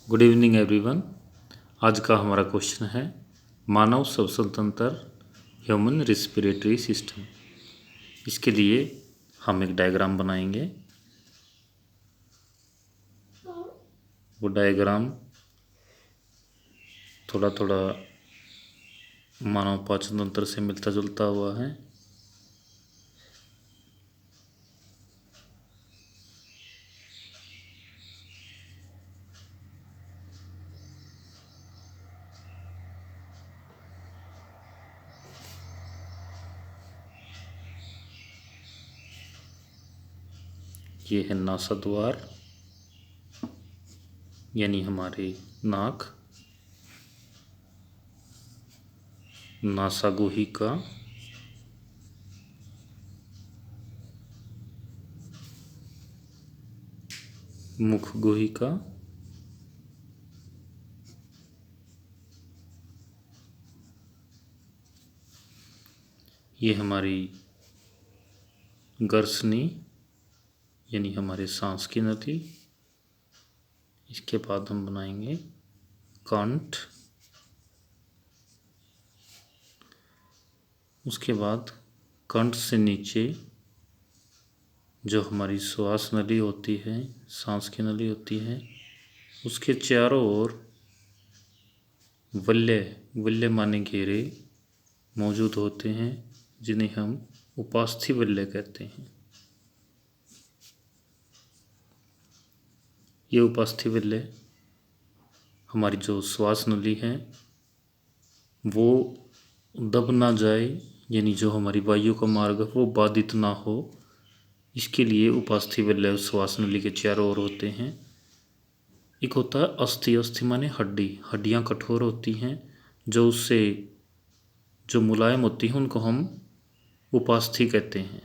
Good evening everyone. आज का हमारा क्वेश्चन है मानव श्वसन तंत्र ह्यूमन रेस्पिरेटरी सिस्टम। इसके लिए हम एक डायग्राम बनाएंगे। वो डायग्राम थोड़ा थोड़ा मानव पाचन तंत्र से मिलता जुलता हुआ है। ये है नासाद्वार यानी हमारी नाक, नासागुहिका, मुख गुहिका, ये हमारी गर्सनी यानी हमारे सांस की नली। इसके बाद हम बनाएंगे कंठ। उसके बाद कंठ से नीचे जो हमारी श्वास नली होती है, सांस की नली होती है, उसके चारों ओर वल्य माने घेरे मौजूद होते हैं, जिन्हें हम उपास्थि वल्य कहते हैं। ये उपास्थि वल्य हमारी जो श्वास नली है वो दब ना जाए, यानी जो हमारी वायु का मार्ग है वो बाधित ना हो, इसके लिए उपास्थि वल्य श्वास नली के चारों ओर होते हैं। एक होता है अस्थि। अस्थि माने हड्डी। हड्डियाँ कठोर होती हैं, जो उससे जो मुलायम होती हैं उनको हम उपास्थि कहते हैं।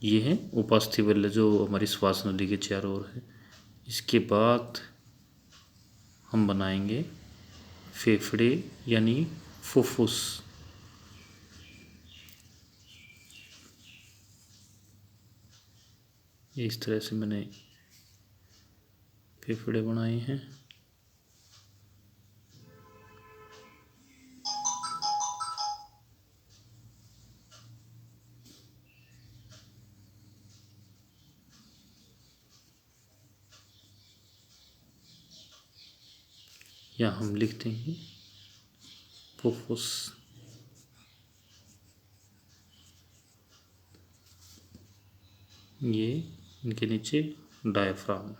ये है उपास्थि वल्य जो हमारी श्वास नली के चारों ओर है। इसके बाद हम बनाएंगे फेफड़े यानी फुफ्फुस। ये इस तरह से मैंने फेफड़े बनाए हैं। यहाँ हम लिखते हैं फुफ्फुस। ये इनके नीचे डायफ्राम।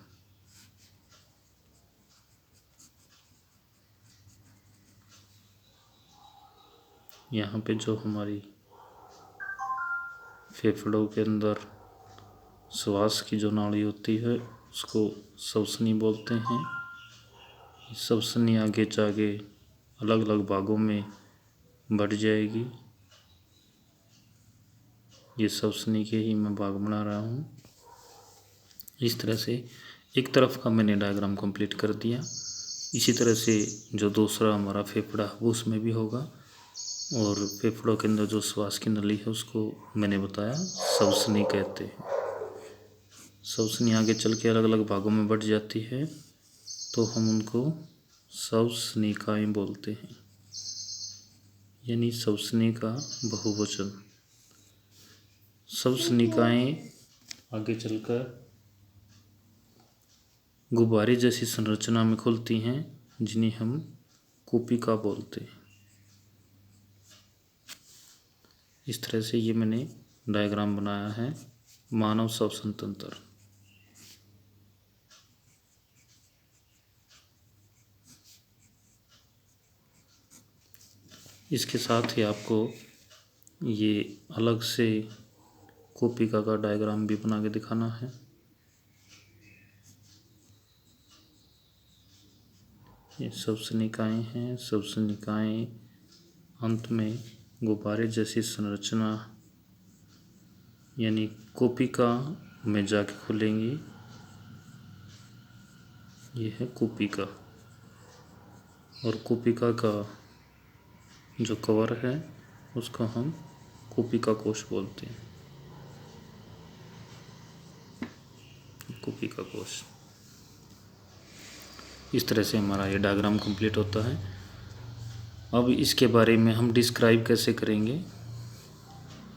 यहाँ पे जो हमारी फेफड़ों के अंदर श्वास की जो नाड़ी होती है उसको श्वसनी बोलते हैं। श्वसनी आगे जाके अलग अलग भागों में बढ़ जाएगी। ये श्वसनी के ही मैं भाग बना रहा हूँ। इस तरह से एक तरफ का मैंने डायग्राम कंप्लीट कर दिया। इसी तरह से जो दूसरा हमारा फेफड़ा वो उसमें भी होगा, और फेफड़ों के अंदर जो श्वास की नली है उसको मैंने बताया श्वसनी कहते हैं। श्वसनी आगे चल के अलग अलग भागों में बढ़ जाती है तो हम उनको श्वसनिकाएँ बोलते हैं, यानी श्वसनी का बहुवचन। श्वसनिकाएँ आगे चलकर गुब्बारे जैसी संरचना में खुलती हैं, जिन्हें हम कूपिका बोलते हैं। इस तरह से ये मैंने डायग्राम बनाया है मानव श्वसन तंत्र। इसके साथ ही आपको ये अलग से कूपिका का डायग्राम भी बना के दिखाना है। ये श्वसनिकाएँ हैं। श्वसनिकाएँ अंत में गुब्बारे जैसी संरचना यानी कूपिका में जाके खुलेंगी। ये है कूपिका, और कूपिका का जो कवर है उसको हम कूपिका कोश बोलते हैं। कूपिका कोश। इस तरह से हमारा ये डायग्राम कंप्लीट होता है। अब इसके बारे में हम डिस्क्राइब कैसे करेंगे,